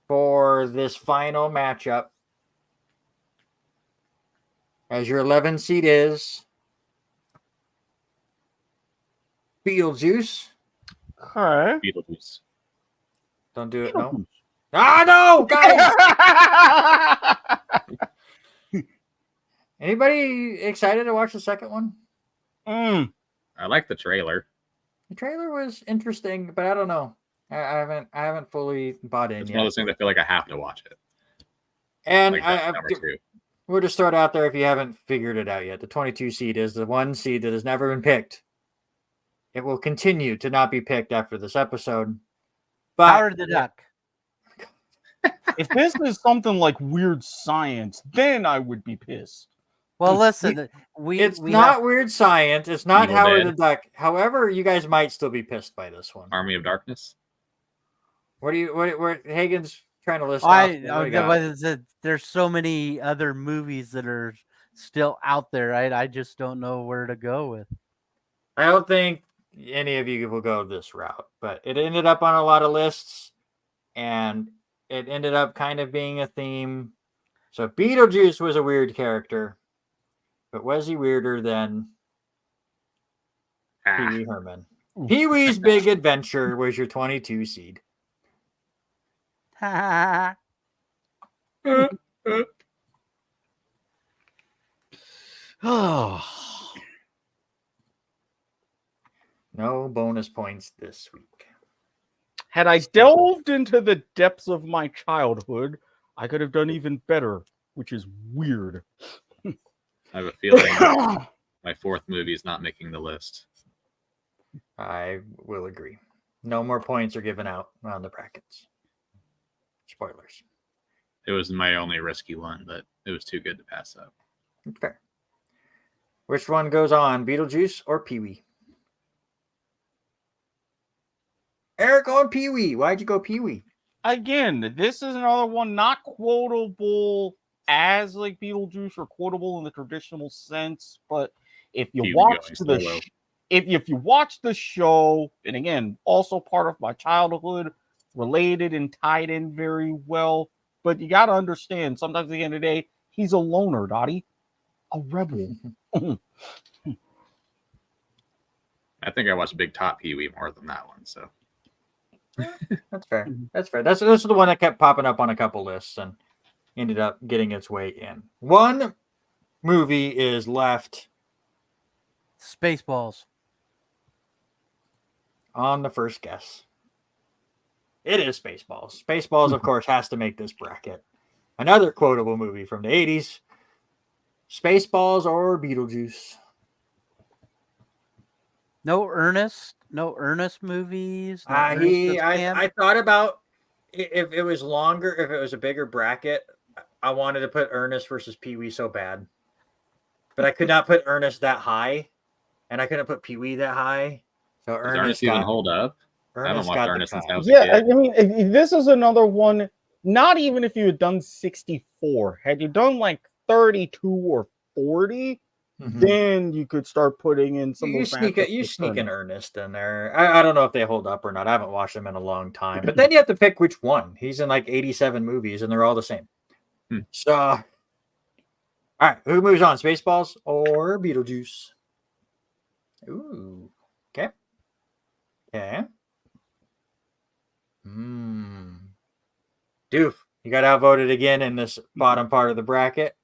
for this final matchup. As your 11 seed is Beetlejuice. Okay. Beetlejuice. Don't do it, no. Ah, no, guys. Anybody excited to watch the second one? I like the trailer. The trailer was interesting, but I don't know. I haven't fully bought in It's yet. one of those things I feel like I have to watch it. And like we'll just throw it out there if you haven't figured it out yet. The 22 seed is the 1 seed that has never been picked. It will continue to not be picked after this episode. But Howard the Duck. If this is something like Weird Science, then I would be pissed. Well, listen, it's not Weird Science. It's not Evil Howard Dead. the Duck. However, you guys might still be pissed by this one. Army of Darkness. What Hagen's trying to list off? There's so many other movies that are still out there. I just don't know where to go with. I don't think any of you will go this route, but it ended up on a lot of lists. and it ended up kind of being a theme. So Beetlejuice was a weird character, but was he weirder than Pee Wee Herman? Pee Wee's Big Adventure was your 22 seed. Oh. No bonus points this week. Had I delved into the depths of my childhood, I could have done even better, which is weird. I have a feeling my fourth movie is not making the list. I will agree. No more points are given out on the brackets. Spoilers. It was my only risky one, but it was too good to pass up. Fair. Which one goes on, Beetlejuice or Pee Wee? Eric on Pee Wee. Why'd you go Pee Wee? Again, this is another one not quotable as like Beetlejuice or quotable in the traditional sense, but if you Pee Wee watch going the solo. if you watch the show, and again, also part of my childhood, related and tied in very well, but you got to understand, sometimes at the end of the day, he's a loner, Dottie, a rebel. I think I watched Big Top Pee Wee more than that one. So That's fair. That's fair. This is the one that kept popping up on a couple lists and ended up getting its way in. One movie is left Spaceballs. on the first guess. It is Spaceballs. Spaceballs, of course, has to make this bracket. Another quotable movie from the 80s. Spaceballs or Beetlejuice? No Ernest movies. No Ernest I thought about if it was longer, if it was a bigger bracket, I wanted to put Ernest versus Pee Wee so bad. But I could not put Ernest that high, and I couldn't put Pee Wee that high. So does Ernest even hold up? I haven't Ernest watched got the Ernest since I cut. was a Yeah, I kid. mean, this is another one. Not even if you had done 64, had you done like 32 or 40, Mhm. then you could start putting in some. You of those sneak matchups you with sneak an Ernest. Ernest in there. I don't know if they hold up or not. I haven't watched them in a long time. But then you have to pick which one. He's in like 87 movies, and they're all the same. So, all right, who moves on? Spaceballs or Beetlejuice? Ooh, okay. Okay. Doof, you got outvoted again in this bottom part of the bracket.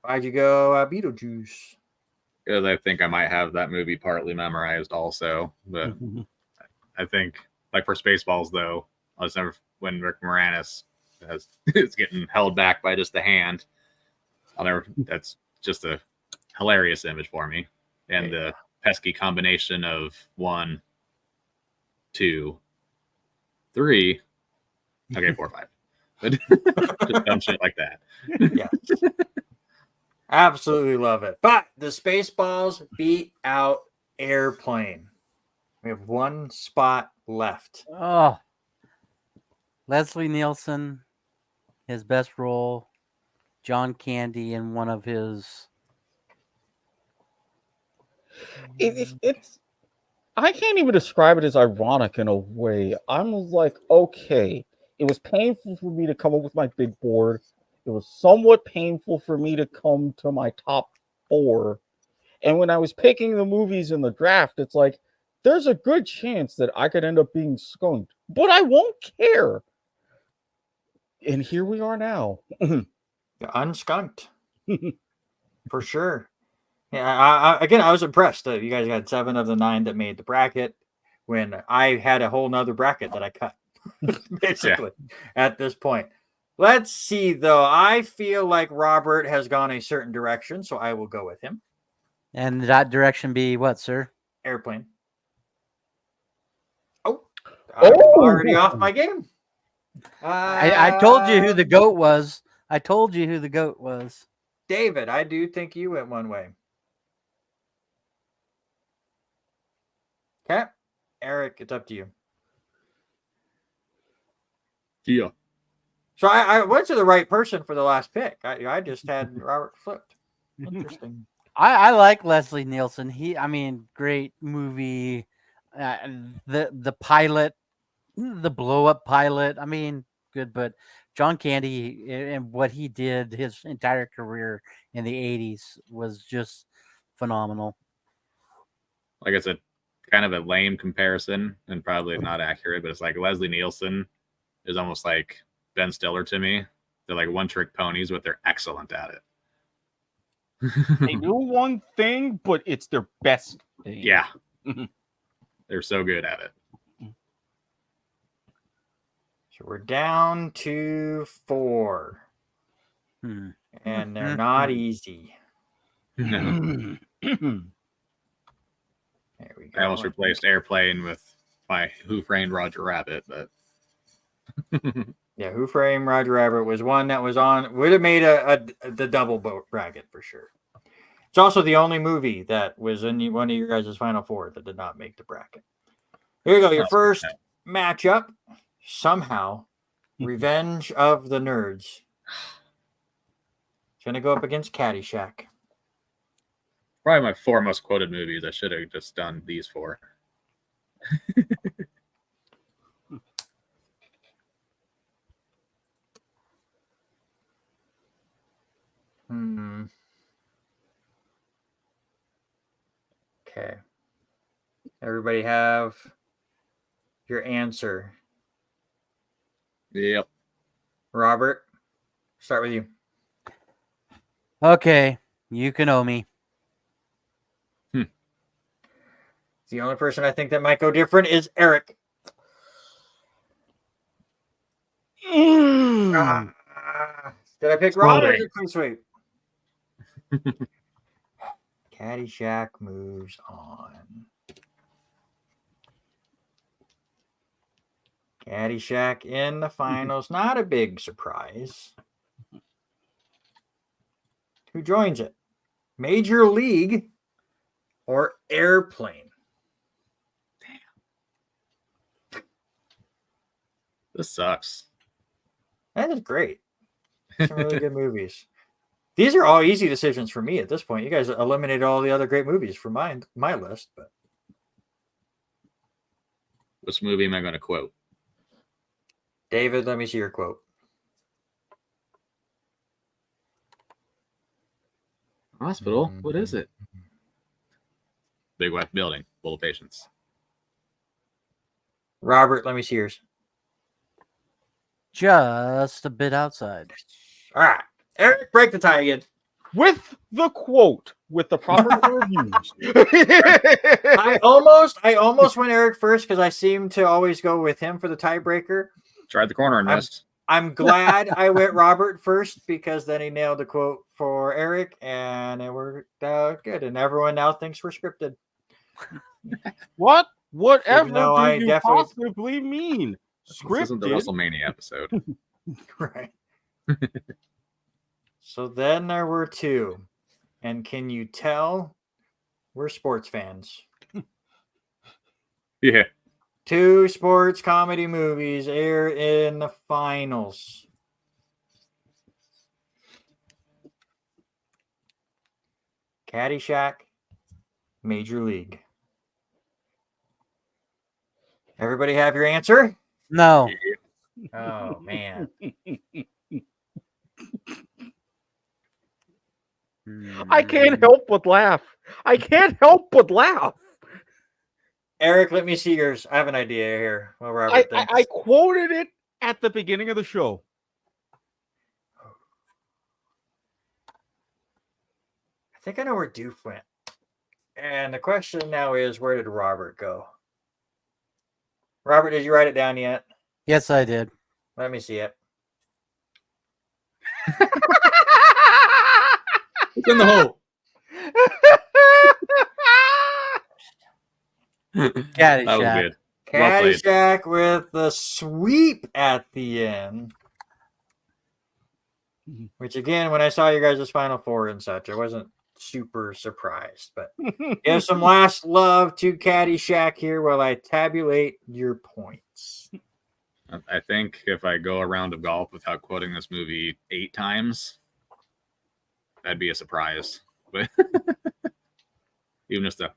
Why'd you go Beetlejuice? Because I think I might have that movie partly memorized also. But I think, like for Spaceballs, though, I was never when Rick Moranis is getting held back by just a hand. That's just a hilarious image for me. And the pesky combination of 1, 2, 3. Okay, 4, 5. But just dumb shit like that. Yes. Absolutely love it. But the Spaceballs beat out Airplane. We have one spot left. Oh, Leslie Nielsen, his best role. John Candy in one of his. It's. I can't even describe it as ironic in a way. I'm like, okay, it was painful for me to come up with my big board. It was somewhat painful for me to come to my top 4. And when I was picking the movies in the draft, it's like, there's a good chance that I could end up being skunked, but I won't care. And here we are now. Unskunked. For sure. Yeah, I was impressed that you guys got 7 of the 9 that made the bracket when I had a whole nother bracket that I cut, basically, at this point. Let's see, though. I feel like Robert has gone a certain direction, so I will go with him. And that direction be what, sir? Airplane. Oh, I'm already off my game. I told you who the goat was. I told you who the goat was. David, I do think you went one way. Okay. Eric, it's up to you. Yeah. So I went to the right person for the last pick. I just had Robert flipped. Interesting. I like Leslie Nielsen. Great movie. The pilot the blow up pilot. I mean, good, but John Candy and what he did his entire career in the 80s was just phenomenal. Like it's a kind of a lame comparison and probably not accurate, but it's like Leslie Nielsen is almost like Ben Stiller to me. They're like one trick ponies, but they're excellent at it. They do one thing, but it's their best thing. Yeah. They're so good at it. So we're down to 4. Hmm. And they're not easy. No. There we go. I almost replaced Airplane with my Who Framed Roger Rabbit, but Yeah, Who Framed Roger Rabbit was one that was on, would have made the double bracket for sure. It's also the only movie that was in one of your guys' final 4 that did not make the bracket. Here you go, your first matchup. Somehow, Revenge of the Nerds. It's going to go up against Caddyshack. probably my 4 most quoted movies. I should have just done these 4. Okay. Everybody have your answer. Yep. Robert, start with you. Okay, you can owe me. The only person I think that might go different is Eric. Did I pick wrong or is it too sweet? Caddyshack moves on. Caddyshack in the finals. Not a big surprise. Who joins it? Major League or Airplane? This sucks. That is great. Some really good movies. These are all easy decisions for me at this point. You guys eliminated all the other great movies from my list, but Which movie am I going to quote? David, let me see your quote. Hospital? What is it? Big white building full of patients. Robert, let me see yours. Just a bit outside. All right. Eric, break the tie again. With the quote, with the proper reviews. I almost went Eric first because I seem to always go with him for the tiebreaker. Tried the corner and missed. I'm glad I went Robert first because then he nailed the quote for Eric and it worked out good. And everyone now thinks we're scripted. What? Whatever Even though do I you definitely- possibly mean? This isn't the Scripted? WrestleMania episode. Right. So then there were 2. And can you tell we're sports fans? Yeah. 2 sports comedy movies air in the finals. Caddyshack, Major League. Everybody have your answer? No. Oh, man. I can't help but laugh. I can't help but laugh. Eric, let me see yours. I have an idea here. Well, Robert thinks. I quoted it at the beginning of the show. I think I know where Doof went. And the question now is, where did Robert go? Robert, did you write it down yet? Yes, I did. Let me see it. It's in the hole. That was Caddyshack. good. Well played. Caddyshack with the sweep at the end. Which, again, when I saw you guys' Final Four and such, I wasn't super surprised. But give some last love to Caddyshack here while I tabulate your points. I think if I go a round of golf without quoting this movie 8 times, that'd be a surprise. But even just a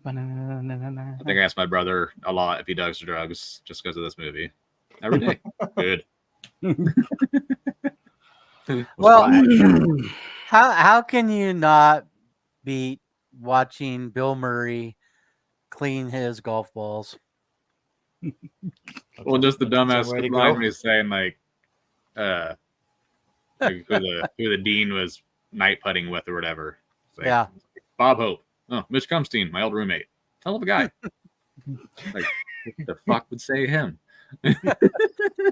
I think I ask my brother a lot if he does drugs just because of this movie. Every day. Good. Well, how can you not beat watching Bill Murray clean his golf balls? Well, just the dumbass Way to line go. when he's saying like who the dean was night putting with or whatever. It's like, Yeah. Bob Hope. Oh, Mitch Cumstein, my old roommate. Hell of a guy. Like, what the fuck would say him?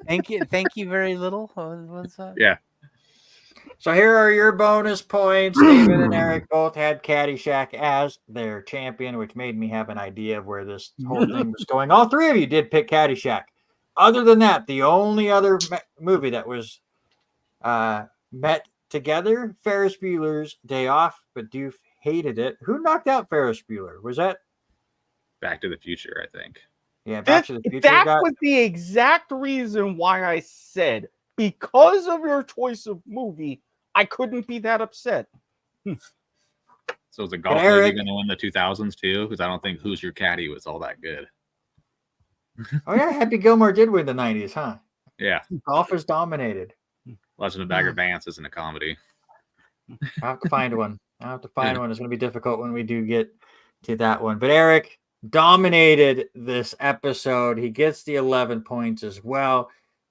Thank you very little. What's that? Yeah. So here are your bonus points. David and Eric both had Caddyshack as their champion, which made me have an idea of where this whole thing was going. All three of you did pick Caddyshack. Other than that, the only other movie that was met together, Ferris Bueller's Day Off, but Doof hated it. Who knocked out Ferris Bueller? Was that Back to the Future, I think. Yeah, Back to the Future? That was the exact reason why I said, because of your choice of movie, I couldn't be that upset. So is the golf movie going to win the 2000s too? Because I don't think Who's Your Caddy was all that good. Oh yeah, Happy Gilmore did win the 90s, huh? Yeah. Golf was dominated. Legend of Bagger Vance isn't a comedy. I'll have to find one. It's going to be difficult when we do get to that one. But Eric dominated this episode. He gets the 11 points as well.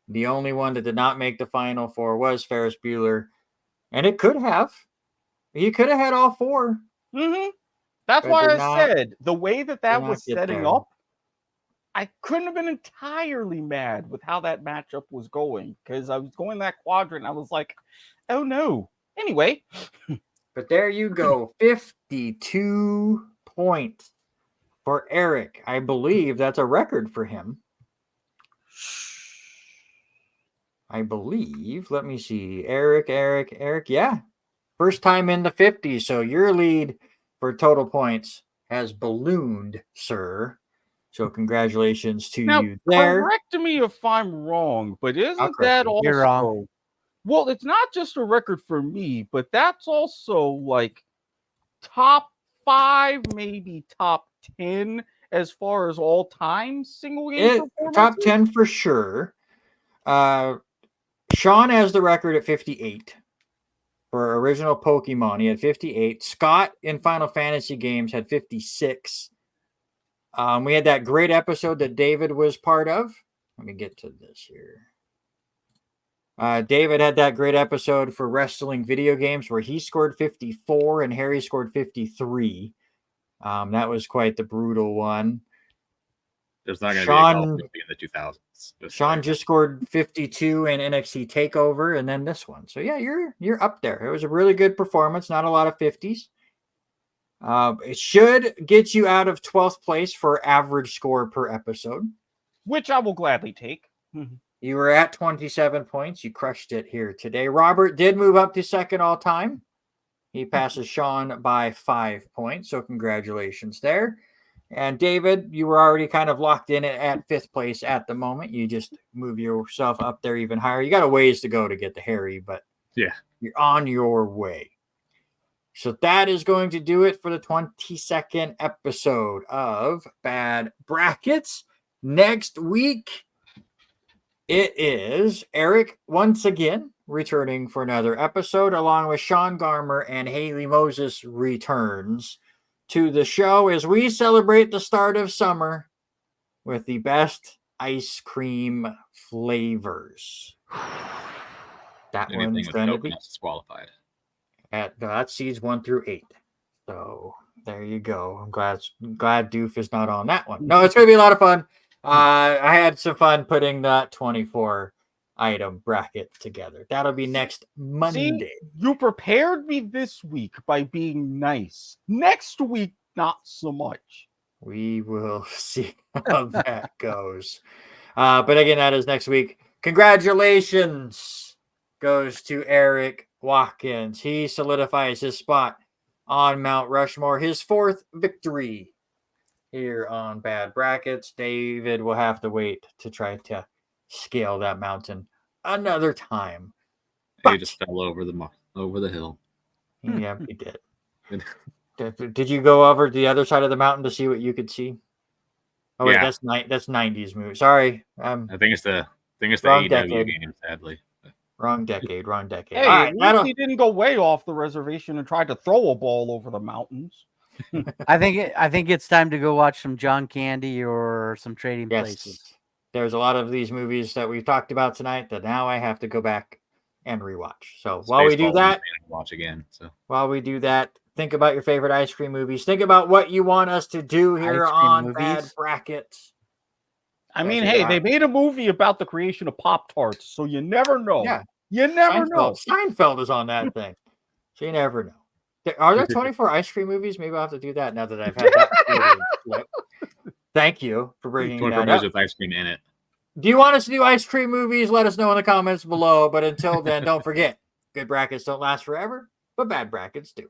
The only one that did not make the final four was Ferris Bueller. And it could have. He could have had all four. Mm-hmm. That's why I said the way that was setting up, I couldn't have been entirely mad with how that matchup was going, because I was going that quadrant. I was like, oh no. Anyway. But there you go. 52 points for Eric. I believe that's a record for him. I believe. Let me see. Eric. Yeah. First time in the 50s. So your lead for total points has ballooned, sir. So congratulations to you there. Correct me if I'm wrong, but isn't that also... You're wrong. Well, it's not just a record for me, but that's also like top 5, maybe top 10 as far as all time single game performances. Top 10 for sure. Sean has the record at 58 for original Pokemon. He had 58. Scott in Final Fantasy games had 56. We had that great episode that David was part of. Let me get to this here. David had that great episode for wrestling video games where he scored 54 and Harry scored 53. That was quite the brutal one. There's not going to be a golf movie in the 2000s. Sean just scored 52 in NXT TakeOver, and then this one. So yeah, you're up there. It was a really good performance. Not a lot of 50s. It should get you out of 12th place for average score per episode, which I will gladly take. You were at 27 points. You crushed it here today. Robert did move up to second all time. He passes Sean by 5 points. So congratulations there. And David, you were already kind of locked in at 5th place at the moment. You just move yourself up there even higher. You got a ways to go to get to Harry, but yeah, you're on your way. So that is going to do it for the 22nd episode of Bad Brackets. Next week, it is Eric once again returning for another episode, along with Sean Garmer and Haley Moses returns to the show as we celebrate the start of summer with the best ice cream flavors. That one's going to be disqualified. That's seeds 1 through 8. So there you go. I'm glad Doof is not on that one. No, it's going to be a lot of fun. I had some fun putting that 24 item bracket together. That'll be next Monday. See, you prepared me this week by being nice. Next week, not so much. We will see how that goes. But again, that is next week. Congratulations goes to Eric Watkins. He solidifies his spot on Mount Rushmore, his 4th victory here on Bad Brackets. David will have to wait to try to scale that mountain another time. He just fell over the hill. Yeah, he did. Did you go over to the other side of the mountain to see what you could see? Oh wait, Yeah. that's 90s movie. Sorry, I think it's the Wrong AEW decade. game, sadly. wrong decade. Hey, All at right, least he didn't go way off the reservation and try to throw a ball over the mountains. I think it's time to go watch some John Candy or some Trading Places. yes. There's a lot of these movies that we've talked about tonight that now I have to go back and rewatch. So while we do Spaceballs, that, watch again. So think about your favorite ice cream movies. Think about what you want us to do here Ice cream on Bad movies? Brackets. I Yeah, mean, figure hey, out. they made a movie about the creation of Pop-Tarts, so you never know. Yeah. You never know. Seinfeld is on that thing. So you never know. Are there 24 ice cream movies? Maybe I'll have to do that now that I've had that. Thank you for bringing 24 that movies up. with ice cream in it. Do you want us to do ice cream movies? Let us know in the comments below. But until then, don't forget, good brackets don't last forever, but bad brackets do.